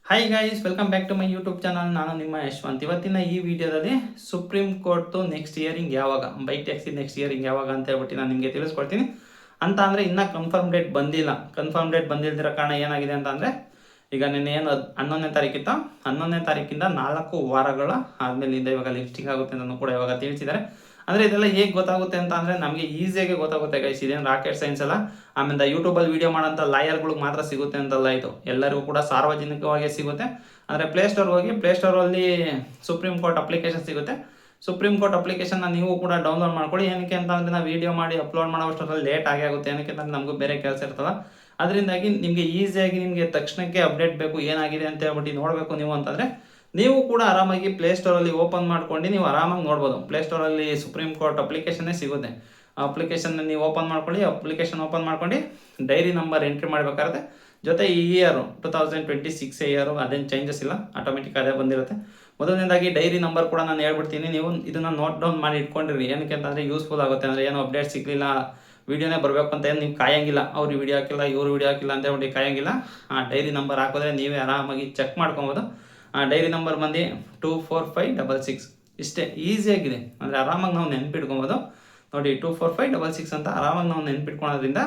Hi guys, welcome back to my YouTube channel. ನಾನು ನಿಮ್ಮ ಯಶವಂತ್. ಇವತ್ತಿನ ಈ ವಿಡಿಯೋದಲ್ಲಿ ಸುಪ್ರೀಂ ಕೋರ್ಟ್ ನೆಕ್ಸ್ಟ್ ಹಿಯರಿಂಗ್ ಯಾವಾಗ, ಬೈಕ್ ಟ್ಯಾಕ್ಸಿ ನೆಕ್ಸ್ಟ್ ಹಿಯರಿಂಗ್ ಯಾವಾಗ ಅಂತ ಹೇಳ್ಬಿಟ್ಟು ನಾನು ನಿಮಗೆ ತಿಳಿಸ್ಕೊಡ್ತೀನಿ. ಅಂತ ಅಂದರೆ ಇನ್ನೂ ಕನ್ಫರ್ಮ್ ಡೇಟ್ ಬಂದಿಲ್ಲ. ಕನ್ಫರ್ಮ್ ಡೇಟ್ ಬಂದಿಲ್ದಿರೋ ಕಾರಣ ಏನಾಗಿದೆ ಅಂತ ಅಂದರೆ, ಈಗ ನಿನ್ನೆ ಏನು 11ನೇ ತಾರೀಕಿತ್ತು, 11ನೇ ತಾರೀಕಿಂದ 4 ವಾರಗಳ ಆದಮೇಲಿಂದ ಇವಾಗ ಲಿಫ್ಟಿಂಗ್ ಆಗುತ್ತೆ ಅಂತ ಕೂಡ ಇವಾಗ ತಿಳಿಸಿದ್ದಾರೆ. ಅಂದರೆ ಇದೆಲ್ಲ ಹೇಗೆ ಗೊತ್ತಾಗುತ್ತೆ ಅಂತ ಅಂದರೆ ನಮಗೆ ಈಸಿಯಾಗಿ ಗೊತ್ತಾಗುತ್ತೆ ಗೈಸ್. ಇದೇನು ರಾಕೆಟ್ ಸೈನ್ಸ್ ಅಲ್ಲ. ಆಮೇಲೆ ಯೂಟ್ಯೂಬಲ್ಲಿ ವೀಡಿಯೋ ಮಾಡೋಂಥ ಲಾಯರ್ಗಳಿಗೆ ಮಾತ್ರ ಸಿಗುತ್ತೆ ಅಂತಲ್ಲ, ಇದು ಎಲ್ಲರಿಗೂ ಕೂಡ ಸಾರ್ವಜನಿಕವಾಗಿ ಸಿಗುತ್ತೆ. ಅಂದರೆ ಪ್ಲೇಸ್ಟೋರ್ ಹೋಗಿ, ಪ್ಲೇಸ್ಟೋರಲ್ಲಿ ಸುಪ್ರೀಂ ಕೋರ್ಟ್ ಅಪ್ಲಿಕೇಶನ್ ಸಿಗುತ್ತೆ. ಸುಪ್ರೀಂ ಕೋರ್ಟ್ ಅಪ್ಲಿಕೇಶನ್ನ ನೀವು ಕೂಡ ಡೌನ್ಲೋಡ್ ಮಾಡ್ಕೊಳ್ಳಿ. ಏನಕ್ಕೆ ಅಂತ ಅಂದರೆ ನಾವು ವೀಡಿಯೋ ಮಾಡಿ ಅಪ್ಲೋಡ್ ಮಾಡೋಷ್ಟರಲ್ಲಿ ಲೇಟ್ ಆಗುತ್ತೆ. ಏನಕ್ಕೆ ಅಂತಂದರೆ ನಮಗೂ ಬೇರೆ ಕೆಲಸ ಇರ್ತಲ್ಲ. ಅದರಿಂದಾಗಿ ನಿಮಗೆ ಈಸಿಯಾಗಿ ನಿಮಗೆ ತಕ್ಷಣಕ್ಕೆ ಅಪ್ಡೇಟ್ ಬೇಕು, ಏನಾಗಿದೆ ಅಂತ ಹೇಳ್ಬಿಟ್ಟು ನೋಡಬೇಕು ನೀವು ಅಂತಂದರೆ ನೀವು ಕೂಡ ಆರಾಮಾಗಿ ಪ್ಲೇಸ್ಟೋರಲ್ಲಿ ಓಪನ್ ಮಾಡ್ಕೊಂಡು ನೀವು ಆರಾಮಾಗಿ ನೋಡ್ಬೋದು. ಪ್ಲೇಸ್ಟೋರಲ್ಲಿ ಸುಪ್ರೀಂ ಕೋರ್ಟ್ ಅಪ್ಲಿಕೇಶನ್ನೇ ಸಿಗುತ್ತೆ. ಆ ಅಪ್ಲಿಕೇಶನ್ನ ನೀವು ಓಪನ್ ಮಾಡ್ಕೊಳ್ಳಿ. ಅಪ್ಲಿಕೇಶನ್ ಓಪನ್ ಮಾಡ್ಕೊಂಡು ಡೈರಿ ನಂಬರ್ ಎಂಟ್ರಿ ಮಾಡಬೇಕಾಗುತ್ತೆ. ಜೊತೆ ಈ ಇಯರು 2026 ಇಯರು ಅದೇನು ಚೇಂಜಸ್ ಇಲ್ಲ, ಆಟೋಮೆಟಿಕ್ ಅದೇ ಬಂದಿರುತ್ತೆ. ಮೊದಲನೇದಾಗಿ ಡೈರಿ ನಂಬರ್ ಕೂಡ ನಾನು ಹೇಳ್ಬಿಡ್ತೀನಿ, ನೀವು ಇದನ್ನು ನೋಟ್ ಡೌನ್ ಮಾಡಿ ಇಟ್ಕೊಂಡಿರಿ. ಏನಕ್ಕೆ ಅಂತಂದರೆ ಯೂಸ್ಫುಲ್ ಆಗುತ್ತೆ. ಅಂದರೆ ಏನೋ ಅಪ್ಡೇಟ್ ಸಿಗಲಿಲ್ಲ, ವೀಡಿಯೋನೇ ಬರಬೇಕು ಅಂತ ಏನು ನೀವು ಕಾಯಂಗಿಲ್ಲ. ಅವ್ರು ವೀಡಿಯೋ ಹಾಕಿಲ್ಲ, ಇವರು ವೀಡಿಯೋ ಹಾಕಿಲ್ಲ ಅಂತ ಹೇಳ್ಬಿಟ್ಟು ಕಾಯಂಗಿಲ್ಲ. ಆ ಡೈರಿ ನಂಬರ್ ಹಾಕಿದ್ರೆ ನೀವೇ ಆರಾಮಾಗಿ ಚೆಕ್ ಮಾಡ್ಕೊಬೋದು. ಆ ಡೈರಿ ನಂಬರ್ ಬಂದು 24566. ಇಷ್ಟೇ, ಈಸಿಯಾಗಿದೆ. ಅಂದರೆ ಆರಾಮಾಗಿ ನಾವು ನೆನ್ಪಿಟ್ಕೊಬೋದು. ನೋಡಿ 24566 ಅಂತ ಆರಾಮಾಗಿ ನಾವು ನೆನ್ಪಿಟ್ಕೊಳೋದ್ರಿಂದ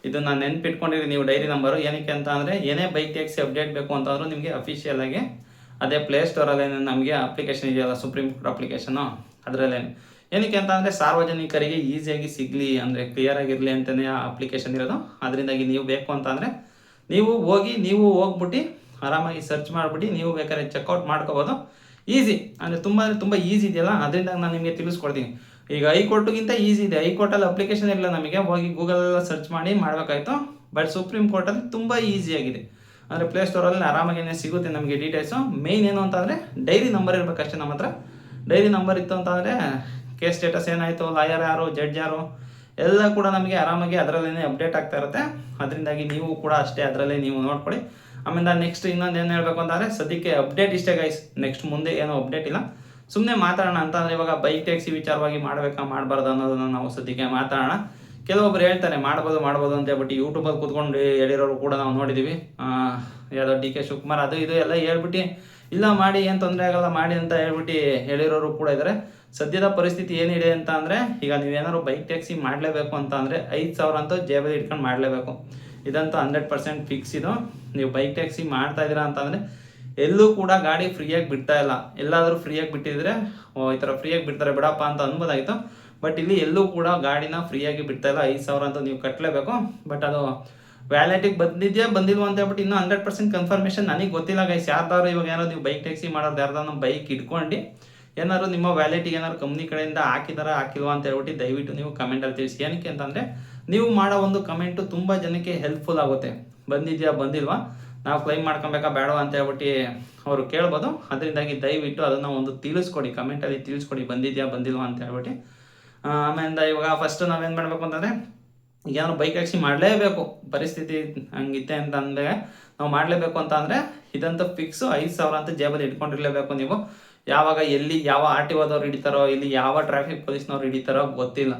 ಇದನ್ನು ನೆನ್ಪಿಟ್ಕೊಂಡಿರಿ ನೀವು ಡೈರಿ ನಂಬರು. ಏನಕ್ಕೆ ಅಂತ ಅಂದರೆ ಏನೇ ಬೈಕ್ ಟ್ಯಾಕ್ಸಿ ಅಪ್ಡೇಟ್ ಬೇಕು ಅಂತಂದ್ರೂ ನಿಮಗೆ ಅಫಿಷಿಯಲ್ ಆಗಿ ಅದೇ ಪ್ಲೇಸ್ಟೋರಲ್ಲೇ ನಮಗೆ ಅಪ್ಲಿಕೇಶನ್ ಇದೆಯಲ್ಲ, ಸುಪ್ರೀಂ ಕೋರ್ಟ್ ಅಪ್ಲಿಕೇಶನು, ಅದರಲ್ಲೇ. ಏನಕ್ಕೆ ಅಂತ ಅಂದರೆ ಸಾರ್ವಜನಿಕರಿಗೆ ಈಸಿಯಾಗಿ ಸಿಗಲಿ, ಅಂದರೆ ಕ್ಲಿಯರ್ ಆಗಿರಲಿ ಅಂತಲೇ ಆ ಅಪ್ಲಿಕೇಶನ್ ಇರೋದು. ಅದರಿಂದಾಗಿ ನೀವು ಬೇಕು ಅಂತ ಅಂದರೆ ನೀವು ಹೋಗ್ಬಿಟ್ಟು ಆರಾಮಾಗಿ ಸರ್ಚ್ ಮಾಡಿಬಿಟ್ಟು ನೀವು ಬೇಕಾದ್ರೆ ಚೆಕ್ಔಟ್ ಮಾಡ್ಕೋಬೋದು. ಈಸಿ ಅಂದರೆ ತುಂಬ ಈಸಿ ಇದೆಯಲ್ಲ, ಅದರಿಂದ ನಾನು ನಿಮಗೆ ತಿಳಿಸ್ಕೊಡ್ತೀನಿ. ಈಗ ಹೈಕೋರ್ಟ್ಗಿಂತ ಈಸಿ ಇದೆ. ಹೈಕೋರ್ಟಲ್ಲಿ ಅಪ್ಲಿಕೇಶನ್ ಇಲ್ಲ, ನಮಗೆ ಹೋಗಿ ಗೂಗಲೆಲ್ಲ ಸರ್ಚ್ ಮಾಡಿ ಮಾಡಬೇಕಾಯ್ತು. ಬಟ್ ಸುಪ್ರೀಂ ಕೋರ್ಟಲ್ಲಿ ತುಂಬ ಈಸಿಯಾಗಿದೆ. ಅಂದರೆ ಪ್ಲೇಸ್ಟೋರಲ್ಲಿ ಆರಾಮಾಗೇ ಸಿಗುತ್ತೆ ನಮಗೆ ಡೀಟೇಲ್ಸು. ಮೇಯ್ನ್ ಏನು ಅಂತಂದರೆ ಡೈರಿ ನಂಬರ್ ಇರಬೇಕಷ್ಟೇ ನಮ್ಮ ಹತ್ರ. ಡೈರಿ ನಂಬರ್ ಇತ್ತು ಅಂತಂದರೆ ಕೇಸ್ ಸ್ಟೇಟಸ್ ಏನಾಯಿತು, ಲಾಯರ್ ಯಾರು, ಜಡ್ಜ್ ಯಾರು, ಎಲ್ಲ ಕೂಡ ನಮಗೆ ಆರಾಮಾಗಿ ಅದರಲ್ಲೇ ಅಪ್ಡೇಟ್ ಆಗ್ತಾ ಇರುತ್ತೆ. ಅದರಿಂದಾಗಿ ನೀವು ಕೂಡ ಅಷ್ಟೇ ಅದರಲ್ಲೇ ನೀವು ನೋಡ್ಕೊಳ್ಳಿ. ಆಮೇಲೆ ನೆಕ್ಸ್ಟ್ ಇನ್ನೊಂದು ಏನು ಹೇಳಬೇಕು ಅಂತಂದರೆ, ಸದ್ಯಕ್ಕೆ ಅಪ್ಡೇಟ್ ಇಷ್ಟೇ ಗೈಸ್. ನೆಕ್ಸ್ಟ್ ಮುಂದೆ ಏನೋ ಅಪ್ಡೇಟ್ ಇಲ್ಲ. ಸುಮ್ಮನೆ ಮಾತಾಡೋಣ ಅಂತಂದರೆ ಇವಾಗ ಬೈಕ್ ಟ್ಯಾಕ್ಸಿ ವಿಚಾರವಾಗಿ ಮಾಡಬೇಕಾ ಮಾಡಬಾರ್ದು ಅನ್ನೋದನ್ನು ನಾವು ಸದ್ಯಕ್ಕೆ ಮಾತಾಡೋಣ. ಕೆಲವೊಬ್ರು ಹೇಳ್ತಾರೆ ಮಾಡ್ಬೋದು ಅಂತ ಹೇಳ್ಬಿಟ್ಟು ಯೂಟ್ಯೂಬಲ್ಲಿ ಕೂತ್ಕೊಂಡು ಹೇಳಿರೋರು ಕೂಡ ನಾವು ನೋಡಿದ್ದೀವಿ. ಯಾವುದೋ DK ಶಿವಕುಮಾರ್ ಅದು ಇದು ಎಲ್ಲ ಹೇಳ್ಬಿಟ್ಟು ಇಲ್ಲ ಮಾಡಿ ಏನು ತೊಂದರೆ ಆಗಲ್ಲ ಮಾಡಿ ಅಂತ ಹೇಳ್ಬಿಟ್ಟು ಹೇಳಿರೋರು ಕೂಡ ಇದ್ದಾರೆ. ಸದ್ಯದ ಪರಿಸ್ಥಿತಿ ಏನಿದೆ ಅಂತ ಅಂದರೆ, ಈಗ ನೀವೇನಾದ್ರು ಬೈಕ್ ಟ್ಯಾಕ್ಸಿ ಮಾಡಲೇಬೇಕು ಅಂತ ಅಂದರೆ 5,000 ಅಂತೂ ಜೇಬಲ್ಲಿ ಇಟ್ಕೊಂಡು ಮಾಡಲೇಬೇಕು. ಇದಂತೂ 100% ಫಿಕ್ಸ್ ಇದು. ನೀವು ಬೈಕ್ ಟ್ಯಾಕ್ಸಿ ಮಾಡ್ತಾ ಇದ್ದೀರಾ ಅಂತಂದರೆ ಎಲ್ಲೂ ಕೂಡ ಗಾಡಿ ಫ್ರೀಯಾಗಿ ಬಿಡ್ತಾ ಇಲ್ಲ. ಎಲ್ಲಾದರೂ ಫ್ರೀಯಾಗಿ ಬಿಟ್ಟಿದ್ರೆ ಈ ಥರ ಫ್ರೀಯಾಗಿ ಬಿಡ್ತಾರೆ ಬಿಡಪ್ಪ ಅಂತ ಅನ್ಬೋದಾಗಿತ್ತು. ಬಟ್ ಇಲ್ಲಿ ಎಲ್ಲೂ ಕೂಡ ಗಾಡಿನ ಫ್ರೀಯಾಗಿ ಬಿಡ್ತಾ ಇಲ್ಲ. 5,000 ಅಂತ ನೀವು ಕಟ್ಟಲೇಬೇಕು. ಬಟ್ ಅದು ವ್ಯಾಲಿಟಿಗೆ ಬಂದಿಲ್ವ ಅಂತ ಹೇಳ್ಬಿಟ್ಟು ಇನ್ನೂ 100% ಕನ್ಫರ್ಮೇಷನ್ ನನಗೆ ಗೊತ್ತಿಲ್ಲ ಗೈಸ್. ಯಾರ್ದಾದ್ರು ಇವಾಗ ಏನಾದ್ರು ನೀವು ಬೈಕ್ ಟ್ಯಾಕ್ಸಿ ಮಾಡೋದು ಯಾರ್ದಾರು ಬೈಕ್ ಇಟ್ಕೊಂಡು ಏನಾದ್ರು ನಿಮ್ಮ ವ್ಯಾಲಿಟಿಗೆ ಏನಾದ್ರು ಕಂಪ್ನಿ ಕಡೆಯಿಂದ ಹಾಕಿಲ್ವಾ ಅಂತ ಹೇಳ್ಬಿಟ್ಟು ದಯವಿಟ್ಟು ನೀವು ಕಮೆಂಟಲ್ಲಿ ತಿಳಿಸಿ. ಏನಕ್ಕೆ ಅಂತಂದರೆ ನೀವು ಮಾಡೋ ಒಂದು ಕಮೆಂಟು ತುಂಬ ಜನಕ್ಕೆ ಹೆಲ್ಪ್ಫುಲ್ ಆಗುತ್ತೆ. ಬಂದಿಲ್ವಾ, ನಾವು ಕ್ಲೈಮ್ ಮಾಡ್ಕೊಬೇಕಾ ಬೇಡವಾ ಅಂತ ಹೇಳ್ಬಿಟ್ಟು ಅವರು ಕೇಳ್ಬೋದು. ಅದರಿಂದಾಗಿ ದಯವಿಟ್ಟು ಅದನ್ನು ಒಂದು ತಿಳಿಸ್ಕೊಡಿ, ಕಮೆಂಟಲ್ಲಿ ತಿಳಿಸ್ಕೊಡಿ ಬಂದಿಲ್ವಾ ಅಂತ ಹೇಳ್ಬಿಟ್ಟು. ಆಮೇಲೆ ಇವಾಗ ಫಸ್ಟ್ ನಾವೇನು ಮಾಡಬೇಕು ಅಂತಂದರೆ, ಏನಾದ್ರು ಬೈಕ್ ಟ್ಯಾಕ್ಸಿ ಮಾಡಲೇಬೇಕು, ಪರಿಸ್ಥಿತಿ ಹಂಗಿತ್ತೆ ಅಂತ ಅಂದರೆ ನಾವು ಮಾಡಲೇಬೇಕು ಅಂತ ಅಂದರೆ ಇದಂತೂ ಫಿಕ್ಸು. 5,000 ಅಂತ ಜೇಬಲ್ಲಿ ಇಟ್ಕೊಂಡಿರಲೇಬೇಕು ನೀವು. ಯಾವಾಗ ಎಲ್ಲಿ ಯಾವ RTOದವ್ರು ಹಿಡಿತಾರೋ, ಇಲ್ಲಿ ಯಾವ ಟ್ರಾಫಿಕ್ ಪೊಲೀಸ್ನವ್ರು ಹಿಡಿತಾರೋ ಗೊತ್ತಿಲ್ಲ.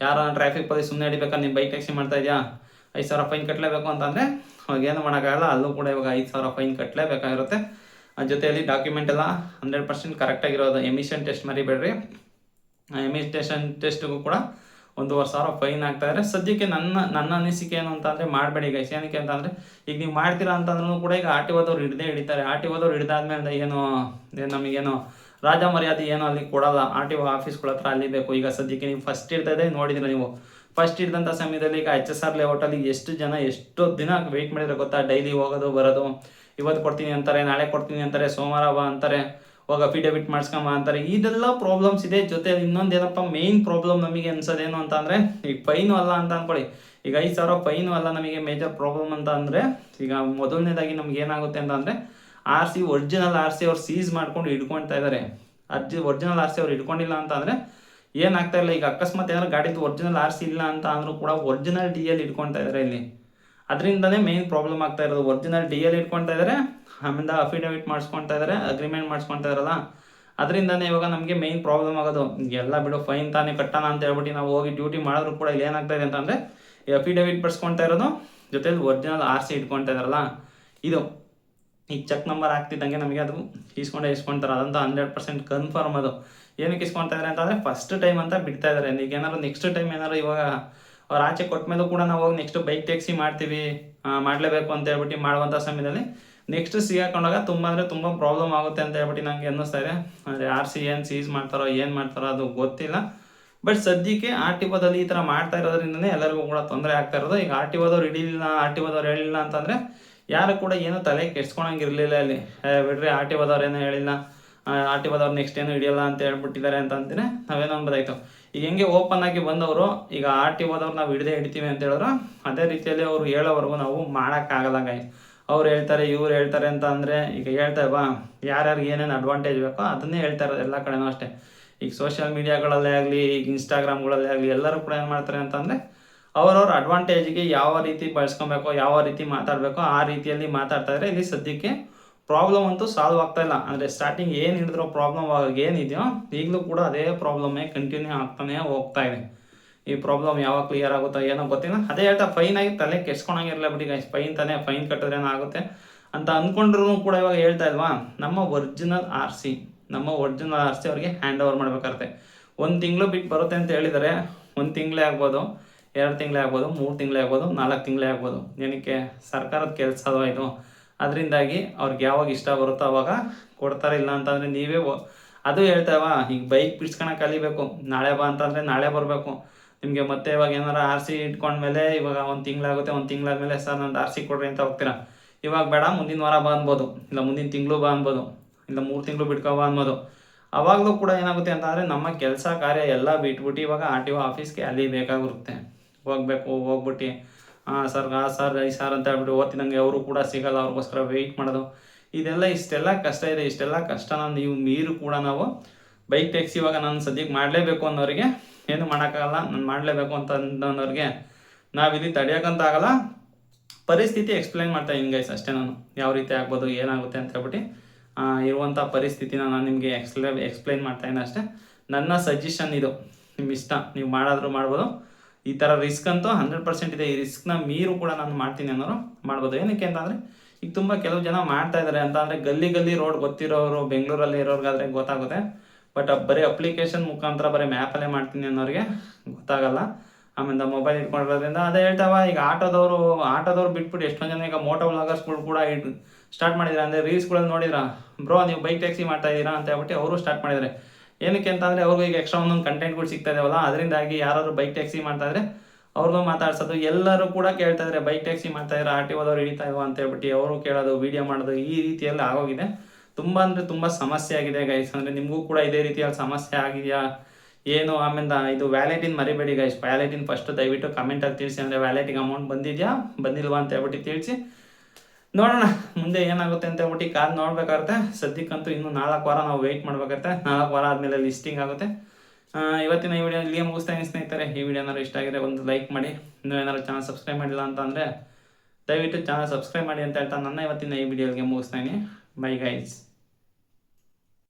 ಯಾರೋ ಟ್ರಾಫಿಕ್ ಪೊಲೀಸ್ ಸುಮ್ಮನೆ ಹಿಡಿಬೇಕಾದ್ರೆ ನೀವು ಬೈಕ್ ಟ್ಯಾಕ್ಸಿ ಮಾಡ್ತಾ ಇದೆಯಾ 5,000 ಫೈನ್ ಕಟ್ಟಲೇಬೇಕು ಅಂತಂದರೆ ಅವಾಗ ಏನು ಮಾಡೋಕ್ಕಾಗಲ್ಲ. ಅಲ್ಲೂ ಕೂಡ ಇವಾಗ 5,000 ಫೈನ್ ಕಟ್ಟಲೇಬೇಕಾಗಿರುತ್ತೆ. ಜೊತೆಯಲ್ಲಿ ಡಾಕ್ಯುಮೆಂಟ್ ಎಲ್ಲ 100% ಕರೆಕ್ಟಾಗಿರೋದು. ಎಮಿಷನ್ ಟೆಸ್ಟ್ ಮರಿಬೇಡ್ರಿ. ಎಮಿಷನ್ ಟೆಸ್ಟಿಗೂ ಕೂಡ 1,500 ಫೈನ್ ಆಗ್ತಾಯಿದ್ರೆ ಸದ್ಯಕ್ಕೆ ನನ್ನ ಅನಿಸಿಕೆ ಏನು ಅಂತಂದರೆ ಮಾಡಬೇಡಿ ಗೈಸ್. ಏನಕ್ಕೆ ಅಂತಂದರೆ ಈಗ ನೀವು ಮಾಡ್ತೀರಾ ಅಂತಂದ್ರೂ ಕೂಡ ಈಗ RTOದವ್ರು ಹಿಡಿತಾರೆ. RTOದವ್ರು ಹಿಡಿದಾದ್ಮೇಲೆ ನಮಗೇನು ರಾಜ ಮರ್ಯಾದೆ ಏನೋ ಅಲ್ಲಿ ಕೊಡಲ್ಲ. RTO ಆಫೀಸ್ಗಳ ಹತ್ರ ಅಲ್ಲಿ ಬೇಕು. ಈಗ ಸದ್ಯಕ್ಕೆ ನೀವು ಫಸ್ಟ್ ಇರ್ತದೆ ನೋಡಿದ್ರೆ, ನೀವು ಫಸ್ಟ್ ಇದ್ದಂಥ ಸಮಯದಲ್ಲಿ ಈಗ HSR ಲೇಔಟಲ್ಲಿ ಎಷ್ಟು ದಿನ ವೆಯ್ಟ್ ಮಾಡಿದ್ರೆ ಗೊತ್ತಾ. ಡೈಲಿ ಹೋಗೋದು ಬರೋದು, ಇವತ್ತು ಕೊಡ್ತೀನಿ ಅಂತಾರೆ, ನಾಳೆ ಕೊಡ್ತೀನಿ ಅಂತಾರೆ, ಸೋಮವಾರ ಬಾ ಅಂತಾರೆ, ಹೋಗಿ ಅಫಿಡೇವಿಟ್ ಮಾಡಿಸ್ಕೊಂಬ ಅಂತಾರೆ. ಇದೆಲ್ಲ ಪ್ರಾಬ್ಲಮ್ಸ್ ಇದೆ. ಜೊತೆ ಇನ್ನೊಂದೇನಪ್ಪ ಮೇಯ್ನ್ ಪ್ರಾಬ್ಲಮ್ ನಮಗೆ ಅನ್ಸೋದೇನು ಅಂತ ಅಂದರೆ, ಈಗ ಫೈನು ಅಲ್ಲ ಅಂತ ಅಂದ್ಕೊಳ್ಳಿ. ಈಗ 5,000 ಫೈನು ಅಲ್ಲ ನಮಗೆ ಮೇಜರ್ ಪ್ರಾಬ್ಲಮ್ ಅಂತ ಅಂದರೆ, ಈಗ ಮೊದಲನೇದಾಗಿ ನಮ್ಗೆ ಏನಾಗುತ್ತೆ ಅಂತ ಅಂದರೆ ಒರಿಜಿನಲ್ RC ಅವ್ರು ಸೀಸ್ ಮಾಡ್ಕೊಂಡು ಹಿಡ್ಕೊಳ್ತಾ ಇದ್ದಾರೆ. ಒರಿಜಿನಲ್ RC ಅವ್ರು ಹಿಡ್ಕೊಂಡಿಲ್ಲ ಅಂತ ಅಂದರೆ ಏನಾಗ್ತಾ ಇಲ್ಲ. ಈಗ ಅಕಸ್ಮಾತ್ ಏನಾದ್ರು ಗಾಡಿದು ಒರಿಜಿನಲ್ RC ಇಲ್ಲ ಅಂತ ಅಂದರೂ ಕೂಡ ಒರಿಜಿನಲ್ DL ಇಟ್ಕೊಳ್ತಾ ಇದ್ದಾರೆ ಇಲ್ಲಿ. ಅದರಿಂದನೇ ಮೇಯ್ನ್ ಪ್ರಾಬ್ಲಮ್ ಆಗ್ತಾ ಇರೋದು. ಒರಿಜಿನಲ್ DL ಇಟ್ಕೊಳ್ತಾ ಇದ್ದಾರೆ, ಆಮೇಲೆ ಅಫಿಡೇವಿಟ್ ಮಾಡಿಸ್ಕೊಳ್ತಾ ಇದ್ದಾರೆ, ಅಗ್ರಿಮೆಂಟ್ ಮಾಡಿಸ್ಕೊಳ್ತಾ ಇದ್ದಾರಲ್ಲ, ಅದರಿಂದನೇ ಇವಾಗ ನಮಗೆ ಮೇಯ್ನ್ ಪ್ರಾಬ್ಲಮ್ ಆಗೋದು. ಎಲ್ಲ ಬಿಡು ಫೈನ್ ತಾನೇ ಕಟ್ಟೋಣ ಅಂತ ಹೇಳ್ಬಿಟ್ಟು ನಾವು ಹೋಗಿ ಡ್ಯೂಟಿ ಮಾಡಿದ್ರು ಕೂಡ ಇಲ್ಲಿ ಏನಾಗ್ತಾ ಇದೆ ಅಂತಂದರೆ ಅಫಿಡೇವಿಟ್ ಬರ್ಸ್ಕೊಳ್ತಾ ಇರೋದು, ಜೊತೆಲಿ ಒರಿಜಿನಲ್ RC ಇಟ್ಕೊಳ್ತಾ ಇದ್ದಾರಲ್ಲ, ಇದು ಈಗ ಚೆಕ್ ನಂಬರ್ ಹಾಕ್ತಿದ್ದಂಗೆ ನಮಗೆ ಅದು ಇಸ್ಕೊಂತಾರೆ, ಅದಂತೂ 100% ಕನ್ಫರ್ಮ್. ಅದು ಏನಕ್ಕೆ ಇಸ್ಕೊತಾ ಇದ್ದಾರೆ ಅಂತಂದರೆ ಫಸ್ಟ್ ಟೈಮ್ ಅಂತ ಬಿಡ್ತಾ ಇದ್ದಾರೆ. ಈಗ ಏನಾದ್ರು ನೆಕ್ಸ್ಟ್ ಟೈಮ್ ಏನಾದ್ರು ಇವಾಗ ಅವ್ರು ಆಚೆ ಕೊಟ್ಟ ಮೇಲೂ ಕೂಡ ನಾವು ಹೋಗಿ ನೆಕ್ಸ್ಟ್ ಬೈಕ್ ಟ್ಯಾಕ್ಸಿ ಮಾಡ್ತೀವಿ, ಮಾಡಲೇಬೇಕು ಅಂತ ಹೇಳ್ಬಿಟ್ಟು ಮಾಡುವಂಥ ಸಮಯದಲ್ಲಿ ನೆಕ್ಸ್ಟ್ ಸಿಗಾಕೊಂಡಾಗ ತುಂಬ ಪ್ರಾಬ್ಲಮ್ ಆಗುತ್ತೆ ಅಂತ ಹೇಳ್ಬಿಟ್ಟು ನನಗೆ ಅನ್ನಿಸ್ತಾ ಇದೆ. ಅಂದರೆ RC ಏನು ಸೀಸ್ ಮಾಡ್ತಾರೋ ಏನು ಮಾಡ್ತಾರೋ ಅದು ಗೊತ್ತಿಲ್ಲ. ಬಟ್ ಸದ್ಯಕ್ಕೆ RTOದಲ್ಲಿ ಈ ಥರ ಮಾಡ್ತಾ ಇರೋದ್ರಿಂದನೇ ಎಲ್ಲರಿಗೂ ಕೂಡ ತೊಂದರೆ ಆಗ್ತಾ ಇರೋದು. ಈಗ RTOದವ್ರು ಹಿಡಿಲಿಲ್ಲ, RTOದವ್ರು ಹೇಳಿಲ್ಲ ಅಂತಂದರೆ ಯಾರು ಕೂಡ ಏನು ತಲೆ ಕೆಡ್ಸ್ಕೊಳಂಗಿರಲಿಲ್ಲ ಅಲ್ಲಿ. ಬಿಡ್ರಿ RTOದವ್ರು ಏನೂ ಹೇಳಿಲ್ಲ, RTOದವ್ರು ನೆಕ್ಸ್ಟ್ ಏನು ಹಿಡಿಯಲ್ಲ ಅಂತ ಹೇಳ್ಬಿಟ್ಟಿದ್ದಾರೆ ಅಂತ ಅಂತೀನಿ ನಾವೇನೋ ಅನ್ಬೋದಾಯ್ತು. ಈಗ ಹೆಂಗೆ ಓಪನ್ ಆಗಿ ಬಂದವರು ಈಗ RTOದವ್ರು ನಾವು ಹಿಡಿತೀವಿ ಅಂತ ಹೇಳಿದ್ರು, ಅದೇ ರೀತಿಯಲ್ಲಿ ಅವರು ಹೇಳೋವರೆಗೂ ನಾವು ಮಾಡೋಕ್ಕಾಗಲ್ಲ ಗೈಸ್. ಅವ್ರು ಹೇಳ್ತಾರೆ ಇವ್ರು ಹೇಳ್ತಾರೆ ಅಂತ ಅಂದರೆ ಈಗ ಹೇಳ್ತಾಯಿಲ್ವಾ, ಯಾರ್ಯಾರಿಗೆ ಏನೇನು ಅಡ್ವಾಂಟೇಜ್ ಬೇಕೋ ಅದನ್ನೇ ಹೇಳ್ತಾ ಇರೋದು ಎಲ್ಲ ಕಡೆನೂ ಅಷ್ಟೇ. ಈಗ ಸೋಷಿಯಲ್ ಮೀಡಿಯಾಗಳಲ್ಲೇ ಆಗಲಿ, ಈಗ ಇನ್ಸ್ಟಾಗ್ರಾಮ್ಗಳಲ್ಲೇ ಆಗಲಿ, ಎಲ್ಲರೂ ಕೂಡ ಏನು ಮಾಡ್ತಾರೆ ಅಂತಂದರೆ ಅವ್ರವ್ರ ಅಡ್ವಾಂಟೇಜ್ಗೆ ಯಾವ ರೀತಿ ಬಳಸ್ಕೊಬೇಕೋ, ಯಾವ ರೀತಿ ಮಾತಾಡಬೇಕೋ ಆ ರೀತಿಯಲ್ಲಿ ಮಾತಾಡ್ತಾಯಿದ್ರೆ ಇಲ್ಲಿ ಸದ್ಯಕ್ಕೆ ಪ್ರಾಬ್ಲಮ್ ಅಂತೂ ಸಾಲ್ವ್ ಆಗ್ತಾಯಿಲ್ಲ. ಅಂದರೆ ಸ್ಟಾರ್ಟಿಂಗ್ ಏನು ಹಿಡಿದ್ರೋ ಪ್ರಾಬ್ಲಮ್ ಏನಿದೆಯೋ ಈಗಲೂ ಕೂಡ ಅದೇ ಪ್ರಾಬ್ಲಮ್ಮೇ ಕಂಟಿನ್ಯೂ ಆಗ್ತಾನೆ ಹೋಗ್ತಾ ಇದೆ. ಈ ಪ್ರಾಬ್ಲಮ್ ಯಾವಾಗ ಕ್ಲಿಯರ್ ಆಗುತ್ತೋ ಏನೋ ಗೊತ್ತಿಲ್ಲ. ಅದೇ ಹೇಳ್ತಾ ಫೈನ್ ಆಗಿ ತಲೆ ಕೆಡ್ಸ್ಕೊಳಂಗಿರಲ್ಲ ಬಿಡಿ ಗೈಸ್. ಫೈನ್ ಕಟ್ಟಿದ್ರೆ ಆಗುತ್ತೆ ಅಂತ ಅಂದ್ಕೊಂಡ್ರೂ ಕೂಡ ಇವಾಗ ಹೇಳ್ತಾ ಇಲ್ವಾ, ನಮ್ಮ ಒರಿಜಿನಲ್ RC ಅವ್ರಿಗೆ ಹ್ಯಾಂಡ್ ಓವರ್ ಮಾಡಬೇಕಾಗುತ್ತೆ. 1 ತಿಂಗಳು ಬಿಟ್ಟು ಬರುತ್ತೆ ಅಂತ ಹೇಳಿದರೆ, 1 ತಿಂಗಳೇ ಆಗ್ಬೋದು, 2 ತಿಂಗಳೇ ಆಗ್ಬೋದು, 3 ತಿಂಗಳೇ ಆಗ್ಬೋದು, 4 ತಿಂಗಳೇ ಆಗ್ಬೋದು. ಏನಕ್ಕೆ ಸರ್ಕಾರದ ಕೆಲಸ ಅಲ್ವಾ ಇದು. ಅದರಿಂದಾಗಿ ಅವ್ರಿಗೆ ಯಾವಾಗ ಇಷ್ಟ ಬರುತ್ತೋ ಅವಾಗ ಕೊಡ್ತಾರೆ. ಇಲ್ಲ ಅಂತಂದರೆ ನೀವೇ ಅದು ಹೇಳ್ತಾವಾ, ಈಗ ಬೈಕ್ ಬಿಡ್ಸ್ಕೊಳಕ್ಕೆ ಕಲಿಬೇಕು, ನಾಳೆ ಬಾ ಅಂತಂದರೆ ನಾಳೆ ಬರಬೇಕು. ನಿಮಗೆ ಮತ್ತೆ ಇವಾಗ ಏನಾರು RC ಇಟ್ಕೊಂಡ್ಮೇಲೆ ಇವಾಗ 1 ತಿಂಗಳಾಗುತ್ತೆ, 1 ತಿಂಗಳಾದ್ಮೇಲೆ ಸರ್ ನಂದು RC ಕೊಡ್ರಿ ಅಂತ ಹೋಗ್ತೀರಾ. ಇವಾಗ ಬೇಡ ಮುಂದಿನ ವಾರ ಬಾ ಅನ್ಬೋದು, ಇಲ್ಲ ಮುಂದಿನ ತಿಂಗಳು ಬಾ ಅನ್ಬೋದು, ಇಲ್ಲ 3 ತಿಂಗಳು ಬಿಟ್ಕೊ ಬಾ ಅನ್ಬೋದು. ಅವಾಗಲೂ ಕೂಡ ಏನಾಗುತ್ತೆ ಅಂತ ಅಂದರೆ ನಮ್ಮ ಕೆಲಸ ಕಾರ್ಯ ಎಲ್ಲ ಬಿಟ್ಬಿಟ್ಟು ಇವಾಗ RTO ಆಫೀಸ್ಗೆ ಅಲ್ಲಿ ಬೇಕಾಗಿರುತ್ತೆ. ಹೋಗ್ಬಿಟ್ಟು ಸರ್ ಈ ಸಾರ್ ಅಂತ ಹೇಳ್ಬಿಟ್ಟು ಓದ್ತಿದ್ದಂಗೆ ಅವರು ಕೂಡ ಸಿಗಲ್ಲ, ಅವ್ರಿಗೋಸ್ಕರ ವೆಯ್ಟ್ ಮಾಡೋದು. ಇಷ್ಟೆಲ್ಲ ಕಷ್ಟ ಇದೆ. ಇಷ್ಟೆಲ್ಲ ಕಷ್ಟನ ನೀವು ಮೀರು ಕೂಡ ನಾವು ಬೈಕ್ ಟ್ಯಾಕ್ಸಿ ಇವಾಗ ನಾನು ಸದ್ಯಕ್ಕೆ ಮಾಡಲೇಬೇಕು ಅನ್ನೋರಿಗೆ ಏನು ಮಾಡೋಕ್ಕಾಗಲ್ಲ. ನಾನು ಮಾಡಲೇಬೇಕು ಅಂತ ಅನ್ನೋರಿಗೆ ನಾವಿಲ್ಲಿ ತಡೆಯೋಕ್ಕಂತ ಆಗಲ್ಲ. ಪರಿಸ್ಥಿತಿ ಎಕ್ಸ್ಪ್ಲೈನ್ ಮಾಡ್ತಾ ಇದ್ದೀನಿ ಗೈಸ್ ಅಷ್ಟೇ. ನಾನು ಯಾವ ರೀತಿ ಆಗ್ಬೋದು, ಏನಾಗುತ್ತೆ ಅಂತ ಹೇಳ್ಬಿಟ್ಟು ಇರುವಂಥ ಪರಿಸ್ಥಿತಿನ ನಾನು ನಿಮಗೆ ಎಕ್ಸ್ಪ್ಲೈನ್ ಮಾಡ್ತಾಯಿದ್ದೀನಿ ಅಷ್ಟೇ. ನನ್ನ ಸಜೆಷನ್ ಇದು, ನಿಮ್ಮ ಇಷ್ಟ, ನೀವು ಮಾಡಾದರೂ ಮಾಡ್ಬೋದು. ಈ ಥರ ರಿಸ್ಕ್ ಅಂತೂ 100% ಇದೆ. ಈ ರಿಸ್ಕ್ನ ಮೀರು ಕೂಡ ನಾನು ಮಾಡ್ತೀನಿ ಅನ್ನೋರು ಮಾಡ್ಬೋದು. ಏನಕ್ಕೆ ಅಂತಂದರೆ ಈಗ ತುಂಬ ಕೆಲವು ಜನ ಮಾಡ್ತಾ ಇದ್ದಾರೆ ಅಂತ ಅಂದರೆ ಗಲ್ಲಿ ರೋಡ್ ಗೊತ್ತಿರೋರು, ಬೆಂಗಳೂರಲ್ಲಿ ಇರೋರ್ಗಾದರೆ ಗೊತ್ತಾಗುತ್ತೆ. ಬಟ್ ಬರೀ ಅಪ್ಲಿಕೇಶನ್ ಮುಖಾಂತರ ಬರೀ ಮ್ಯಾಪಲ್ಲೇ ಮಾಡ್ತೀನಿ ಅನ್ನೋರಿಗೆ ಗೊತ್ತಾಗಲ್ಲ. ಆಮೇಲೆ ಮೊಬೈಲ್ ಇಟ್ಕೊಂಡಿರೋದ್ರಿಂದ ಅದೇ ಹೇಳ್ತಾವ. ಈಗ ಆಟೋದವ್ರು ಬಿಟ್ಬಿಟ್ಟು ಎಷ್ಟೊಂದು ಜನ ಈಗ ಮೋಟೋ ವ್ಲಾಗರ್ಸ್ಗಳು ಕೂಡ ಸ್ಟಾರ್ಟ್ ಮಾಡಿದ್ದಾರೆ. ಅಂದರೆ ರೀಲ್ಸ್ಗಳಲ್ಲಿ ನೋಡಿದ್ರ, ಬ್ರೋ ನೀವು ಬೈಕ್ ಟ್ಯಾಕ್ಸಿ ಮಾಡ್ತಾ ಇದ್ದೀರಾ ಅಂತ ಹೇಳ್ಬಿಟ್ಟು ಅವರು ಸ್ಟಾರ್ಟ್ ಮಾಡಿದ್ದಾರೆ. ಏನಕ್ಕೆ ಅಂತಂದರೆ ಅವ್ರಿಗೂ ಈಗ ಎಕ್ಸ್ಟ್ರಾ ಒಂದೊಂದು ಕಂಟೆಂಟ್ಗಳು ಸಿಗ್ತಾ ಇದಾವಲ್ಲ, ಅದರಿಂದಾಗಿ ಯಾರಾದ್ರು ಬೈಕ್ ಟ್ಯಾಕ್ಸಿ ಮಾಡ್ತಾ ಇದ್ರೆ ಅವ್ರನ್ನೂ ಮಾತಾಡ್ಸೋದು. ಎಲ್ಲರೂ ಕೂಡ ಕೇಳ್ತಾ ಇದ್ದಾರೆ ಬೈಕ್ ಟ್ಯಾಕ್ಸಿ ಮಾಡ್ತಾ ಇದ್ದಾರೆ, RTOದವ್ರು ಹಿಡಿತಾ ಇಲ್ವಾ ಅಂತ ಹೇಳ್ಬಿಟ್ಟು ಅವರು ಕೇಳೋದು, ವೀಡಿಯೋ ಮಾಡೋದು, ಈ ರೀತಿಯಲ್ಲಿ ಆಗೋಗಿದೆ. ತುಂಬ ಅಂದರೆ ತುಂಬ ಸಮಸ್ಯೆ ಆಗಿದೆ ಗೈಸ್. ಅಂದರೆ ನಿಮಗೂ ಕೂಡ ಇದೇ ರೀತಿಯಲ್ಲಿ ಸಮಸ್ಯೆ ಆಗಿದೆಯಾ ಏನು? ಆಮೇಲೆ ಇದು ವ್ಯಾಲೆಟಿನ ಮರಿಬೇಡಿ ಗೈಸ್. ವ್ಯಾಲೆಟಿನ ಫಸ್ಟ್ ದಯವಿಟ್ಟು ಕಮೆಂಟಲ್ಲಿ ತಿಳಿಸಿ. ಅಂದರೆ ವ್ಯಾಲೆಟಿಗೆ ಅಮೌಂಟ್ ಬಂದಿದೆಯಾ ಬಂದಿಲ್ವಾ ಅಂತ ಹೇಳ್ಬಿಟ್ಟು ತಿಳಿಸಿ. ನೋಡೋಣ ಮುಂದೆ ಏನಾಗುತ್ತೆ ಅಂತ ಹೇಳ್ಬಿಟ್ಟು ಕಾದು ನೋಡ್ಬೇಕಾಗುತ್ತೆ. ಸದ್ಯಕ್ಕಂತೂ ಇನ್ನೂ 4 ವಾರ ನಾವು ವೆಯ್ಟ್ ಮಾಡಬೇಕಾಗುತ್ತೆ. 4 ವಾರ ಆದಮೇಲೆ ಲಿಸ್ಟಿಂಗ್ ಆಗುತ್ತೆ. ಇವತ್ತಿನ ಈ ವಿಡಿಯೋ ಇಲ್ಲಿಗೆ ಮುಗಿಸ್ತಾ ಇದ್ದೀನಿ ಸ್ನೇಹಿತರೆ. ಈ ವಿಡಿಯೋ ಏನಾದ್ರು ಇಷ್ಟ ಆಗಿದ್ರೆ ಒಂದು ಲೈಕ್ ಮಾಡಿ. ಇನ್ನೂ ಏನಾದ್ರು ಚಾನಲ್ ಸಬ್ಸ್ಕ್ರೈಬ್ ಮಾಡಿಲ್ಲ ಅಂತಂದರೆ ದಯವಿಟ್ಟು ಚಾನಲ್ ಸಬ್ಸ್ಕ್ರೈಬ್ ಮಾಡಿ ಅಂತ ಹೇಳ್ತಾ ನನ್ನ ಇವತ್ತಿನ ಈ ವಿಡಿಯೋಗೆ ಮುಗಿಸ್ತಾ ಇದ್ದೀನಿ. Bye guys.